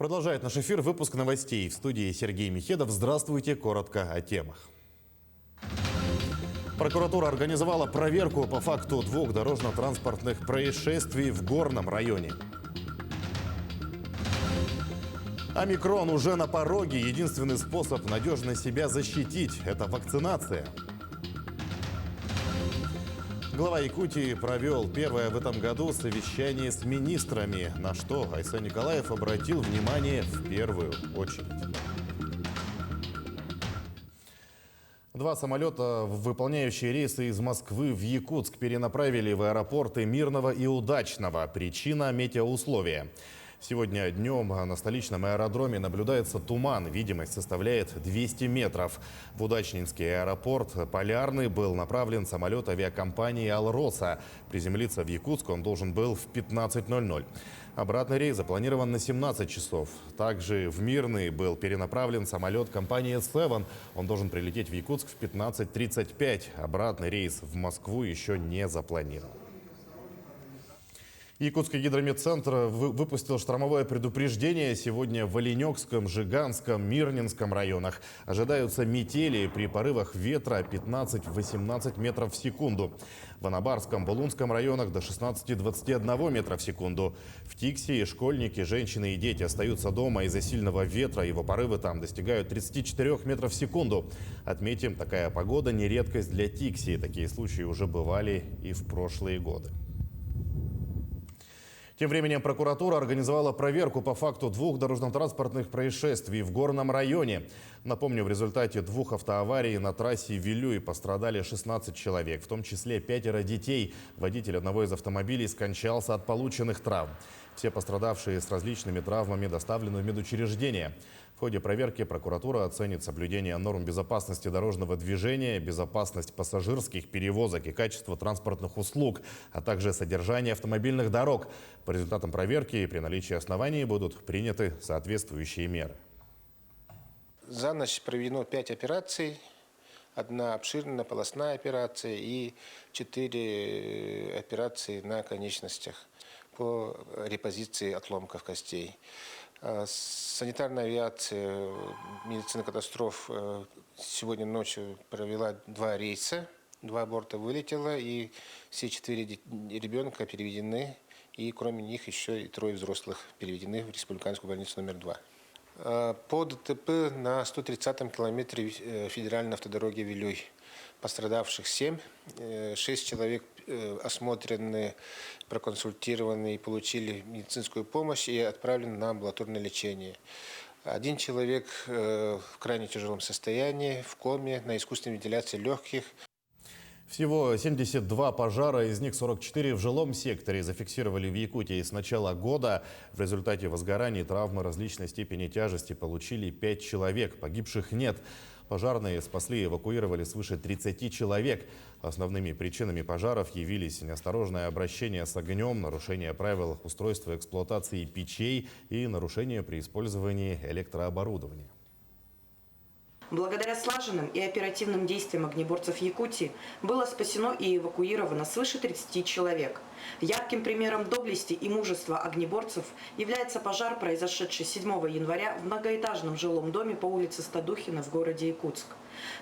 Продолжает наш эфир выпуск новостей. В студии Сергей Михедов. Здравствуйте. Коротко о темах. Прокуратура организовала проверку по факту 2 дорожно-транспортных происшествий в Горном районе. Омикрон уже на пороге. Единственный способ надежно себя защитить – это вакцинация. Глава Якутии провел первое в этом году совещание с министрами, на что Айсан Николаев обратил внимание в первую очередь. 2 самолета, выполняющие рейсы из Москвы в Якутск, перенаправили в аэропорты Мирного и Удачного. Причина – метеоусловия. Сегодня днем на столичном аэродроме наблюдается туман. Видимость составляет 200 метров. В Удачнинский аэропорт Полярный был направлен самолет авиакомпании «Алроса». Приземлиться в Якутск он должен был в 15:00. Обратный рейс запланирован на 17 часов. Также в Мирный был перенаправлен самолет компании «Севен». Он должен прилететь в Якутск в 15:35. Обратный рейс в Москву еще не запланирован. Якутский гидрометцентр выпустил штормовое предупреждение. Сегодня в Оленёкском, Жиганском, Мирнинском районах ожидаются метели при порывах ветра 15-18 метров в секунду. В Анабарском, Булунском районах до 16-21 метра в секунду. В Тикси школьники, женщины и дети остаются дома из-за сильного ветра. Его порывы там достигают 34 метров в секунду. Отметим, такая погода не редкость для Тикси. Такие случаи уже бывали и в прошлые годы. Тем временем прокуратура организовала проверку по факту 2 дорожно-транспортных происшествий в Горном районе. Напомню, в результате 2 автоаварий на трассе Вилюй пострадали 16 человек, в том числе 5 детей. Водитель одного из автомобилей скончался от полученных травм. Все пострадавшие с различными травмами доставлены в медучреждение. В ходе проверки прокуратура оценит соблюдение норм безопасности дорожного движения, безопасность пассажирских перевозок и качество транспортных услуг, а также содержание автомобильных дорог. По результатам проверки и при наличии оснований будут приняты соответствующие меры. За ночь проведено 5 операций. 1 обширная полостная операция и 4 операции на конечностях по репозиции отломков костей. Санитарная авиация, медицина катастроф сегодня ночью провела 2 рейса, 2 аборта вылетело, и все 4 ребенка переведены, и кроме них еще и 3 взрослых переведены в республиканскую больницу номер 2. По ДТП на 130-м километре федеральной автодороги Вилюй пострадавших 7, 6 человек осмотрены, проконсультированы и получили медицинскую помощь и отправлены на амбулаторное лечение. 1 человек в крайне тяжелом состоянии, в коме, на искусственной вентиляции легких. Всего 72 пожара, из них 44 в жилом секторе, зафиксировали в Якутии с начала года. В результате возгораний травмы различной степени тяжести получили 5 человек, погибших нет. Пожарные спасли и эвакуировали свыше 30 человек. Основными причинами пожаров явились неосторожное обращение с огнем, нарушение правил устройства эксплуатации печей и нарушение при использовании электрооборудования. Благодаря слаженным и оперативным действиям огнеборцев Якутии было спасено и эвакуировано свыше 30 человек. Ярким примером доблести и мужества огнеборцев является пожар, произошедший 7 января в многоэтажном жилом доме по улице Стадухина в городе Якутск.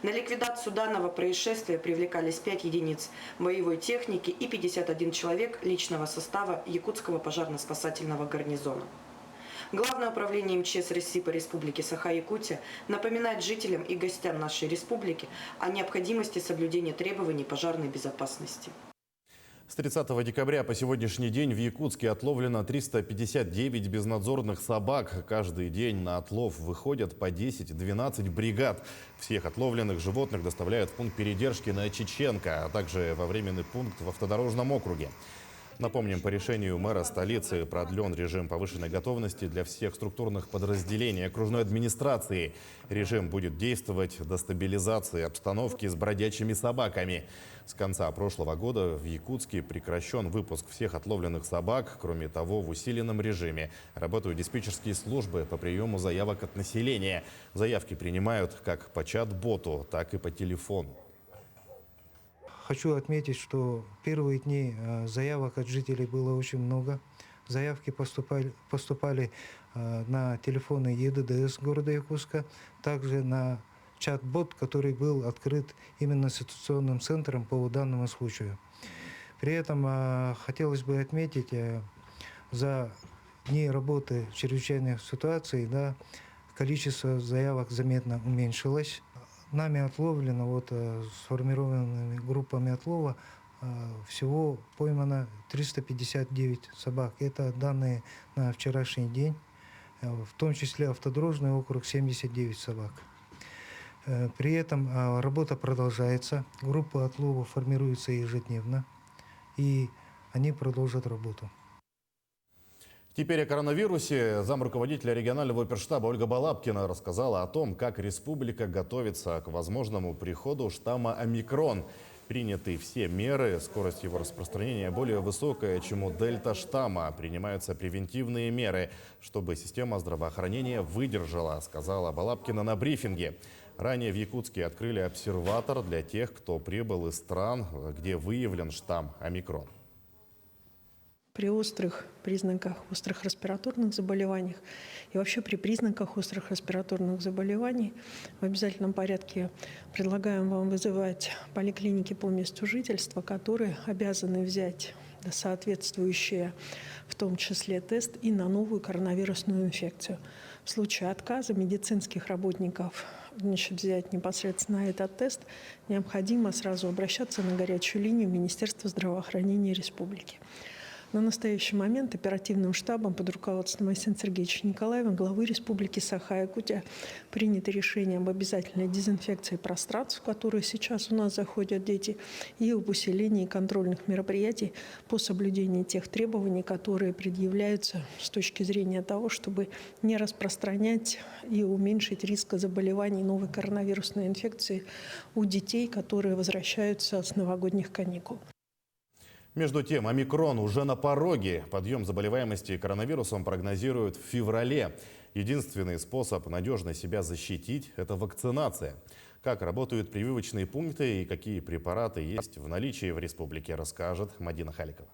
На ликвидацию данного происшествия привлекались 5 единиц боевой техники и 51 человек личного состава Якутского пожарно-спасательного гарнизона. Главное управление МЧС России по Республике Саха-Якутия напоминает жителям и гостям нашей республики о необходимости соблюдения требований пожарной безопасности. С 30 декабря по сегодняшний день в Якутске отловлено 359 безнадзорных собак. Каждый день на отлов выходят по 10-12 бригад. Всех отловленных животных доставляют в пункт передержки на Чеченко, а также во временный пункт в автодорожном округе. Напомним, по решению мэра столицы продлен режим повышенной готовности для всех структурных подразделений окружной администрации. Режим будет действовать до стабилизации обстановки с бродячими собаками. С конца прошлого года в Якутске прекращен выпуск всех отловленных собак. Кроме того, в усиленном режиме работают диспетчерские службы по приему заявок от населения. Заявки принимают как по чат-боту, так и по телефону. Хочу отметить, что в первые дни заявок от жителей было очень много. Заявки поступали на телефоны ЕДДС города Якутска, также на чат-бот, который был открыт именно ситуационным центром по данному случаю. При этом хотелось бы отметить, за дни работы чрезвычайных ситуаций, да, количество заявок заметно уменьшилось. Нами отловлено, сформированными группами отлова, всего поймано 359 собак. Это данные на вчерашний день, в том числе автодрожный округ 79 собак. При этом работа продолжается, группы отлова формируются ежедневно, и они продолжат работу. Теперь о коронавирусе. Замруководителя регионального оперштаба Ольга Балабкина рассказала о том, как республика готовится к возможному приходу штамма «Омикрон». Приняты все меры, скорость его распространения более высокая, чем у дельта-штамма. Принимаются превентивные меры, чтобы система здравоохранения выдержала, сказала Балабкина на брифинге. Ранее в Якутске открыли обсерватор для тех, кто прибыл из стран, где выявлен штамм «Омикрон». При острых признаках острых респираторных заболеваний и вообще при признаках острых респираторных заболеваний в обязательном порядке предлагаем вам вызывать поликлиники по месту жительства, которые обязаны взять соответствующие, в том числе тест и на новую коронавирусную инфекцию. В случае отказа медицинских работников взять непосредственно этот тест, необходимо сразу обращаться на горячую линию Министерства здравоохранения Республики. На настоящий момент оперативным штабом под руководством Айсена Сергеевича Николаева, главы Республики Саха-Якутия, принято решение об обязательной дезинфекции пространств, в которые сейчас у нас заходят дети, и об усилении контрольных мероприятий по соблюдению тех требований, которые предъявляются с точки зрения того, чтобы не распространять и уменьшить риск заболеваний новой коронавирусной инфекции у детей, которые возвращаются с новогодних каникул. Между тем, омикрон уже на пороге. Подъем заболеваемости коронавирусом прогнозируют в феврале. Единственный способ надежно себя защитить – это вакцинация. Как работают прививочные пункты и какие препараты есть в наличии в республике, расскажет Мадина Халикова.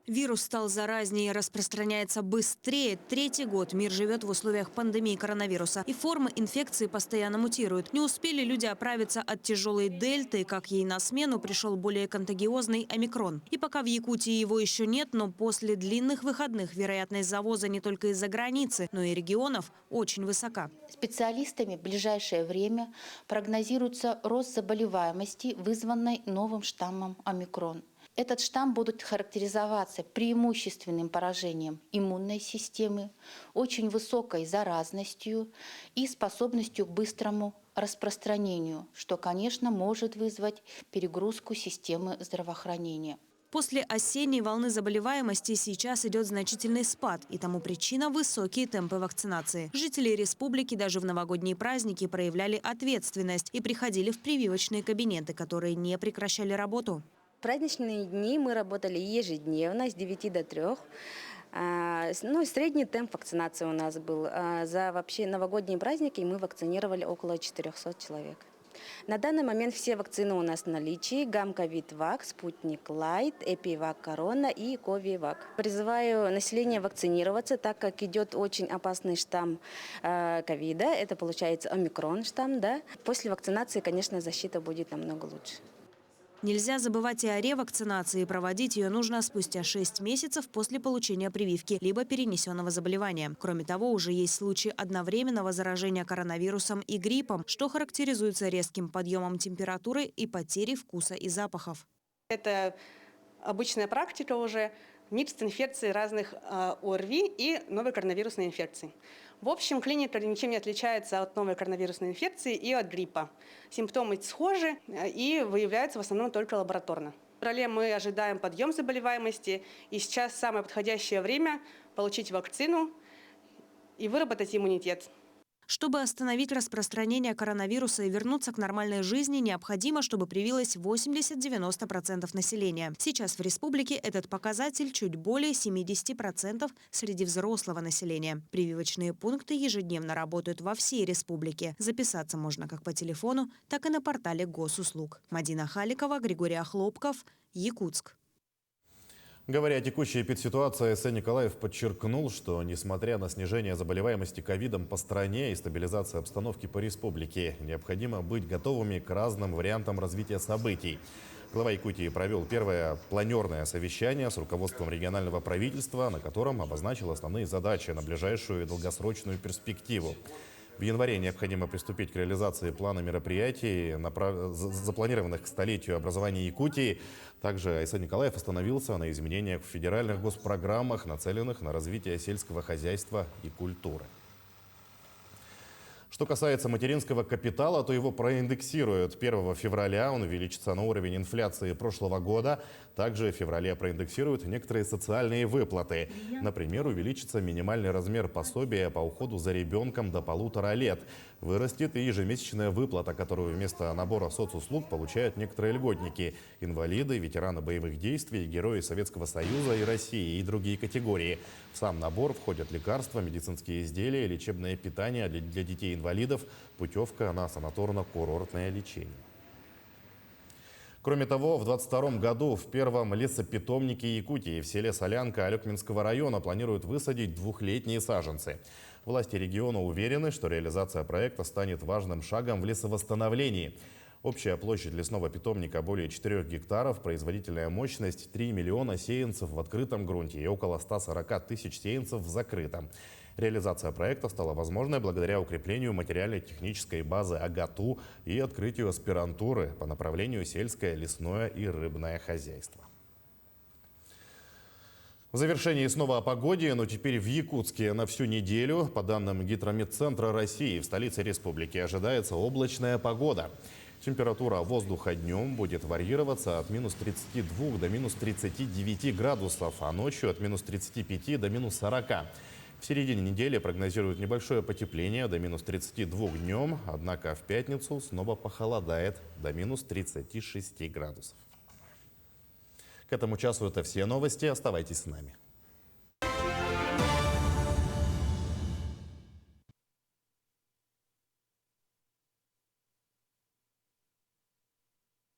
Вирус стал заразнее и распространяется быстрее. Третий год мир живет в условиях пандемии коронавируса. И формы инфекции постоянно мутируют. Не успели люди оправиться от тяжелой дельты, как ей на смену пришел более контагиозный омикрон. И пока в Якутии его еще нет, но после длинных выходных вероятность завоза не только из-за границы, но и регионов очень высока. Специалистами в ближайшее время прогнозируется рост заболеваемости, вызванной новым штаммом омикрон. Этот штамм будет характеризоваться преимущественным поражением иммунной системы, очень высокой заразностью и способностью к быстрому распространению, что, конечно, может вызвать перегрузку системы здравоохранения. После осенней волны заболеваемости сейчас идет значительный спад, и тому причина – высокие темпы вакцинации. Жители республики даже в новогодние праздники проявляли ответственность и приходили в прививочные кабинеты, которые не прекращали работу. В праздничные дни мы работали ежедневно с 9 до 3. Средний темп вакцинации у нас был. За вообще новогодние праздники мы вакцинировали около 400 человек. На данный момент все вакцины у нас в наличии. Гамковид-Вак, Спутник Лайт, Эпивак Корона и Ковивак. Призываю население вакцинироваться, так как идет очень опасный штамм ковида. Это получается омикрон штамм. Да? После вакцинации, конечно, защита будет намного лучше. Нельзя забывать и о ревакцинации. Проводить ее нужно спустя 6 месяцев после получения прививки, либо перенесенного заболевания. Кроме того, уже есть случаи одновременного заражения коронавирусом и гриппом, что характеризуется резким подъемом температуры и потерей вкуса и запахов. Это обычная практика уже. Микс инфекций разных ОРВИ и новой коронавирусной инфекции. В общем, клиника ничем не отличается от новой коронавирусной инфекции и от гриппа. Симптомы схожи и выявляются в основном только лабораторно. В феврале мы ожидаем подъем заболеваемости, и сейчас самое подходящее время получить вакцину и выработать иммунитет. Чтобы остановить распространение коронавируса и вернуться к нормальной жизни, необходимо, чтобы привилось 80-90% населения. Сейчас в республике этот показатель чуть более 70% среди взрослого населения. Прививочные пункты ежедневно работают во всей республике. Записаться можно как по телефону, так и на портале госуслуг. Мадина Халикова, Григорий Охлопков, Якутск. Говоря о текущей эпидситуации, С. Николаев подчеркнул, что несмотря на снижение заболеваемости ковидом по стране и стабилизацию обстановки по республике, необходимо быть готовыми к разным вариантам развития событий. Глава Якутии провел первое планерное совещание с руководством регионального правительства, на котором обозначил основные задачи на ближайшую и долгосрочную перспективу. В январе необходимо приступить к реализации плана мероприятий, запланированных к столетию образования Якутии. Также С. Николаев остановился на изменениях в федеральных госпрограммах, нацеленных на развитие сельского хозяйства и культуры. Что касается материнского капитала, то его проиндексируют 1 февраля. Он увеличится на уровень инфляции прошлого года. Также в феврале проиндексируют некоторые социальные выплаты. Например, увеличится минимальный размер пособия по уходу за ребенком до 1,5 лет. Вырастет и ежемесячная выплата, которую вместо набора соцуслуг получают некоторые льготники. Инвалиды, ветераны боевых действий, герои Советского Союза и России и другие категории. В сам набор входят лекарства, медицинские изделия, лечебное питание для детей-инвалидов, путевка на санаторно-курортное лечение. Кроме того, в 2022 году в первом лесопитомнике Якутии в селе Солянка Алекминского района планируют высадить 2-летние саженцы. Власти региона уверены, что реализация проекта станет важным шагом в лесовосстановлении. Общая площадь лесного питомника более 4 гектаров, производительная мощность 3 миллиона сеянцев в открытом грунте и около 140 тысяч сеянцев в закрытом. Реализация проекта стала возможной благодаря укреплению материально-технической базы АГАТУ и открытию аспирантуры по направлению сельское, лесное и рыбное хозяйство. В завершении снова о погоде, но теперь в Якутске на всю неделю. По данным Гидрометцентра России, в столице республики ожидается облачная погода. Температура воздуха днем будет варьироваться от минус 32 до минус 39 градусов, а ночью от минус 35 до минус 40. В середине недели прогнозируют небольшое потепление до минус 32 днем, однако в пятницу снова похолодает до минус 36 градусов. К этому часу это все новости. Оставайтесь с нами.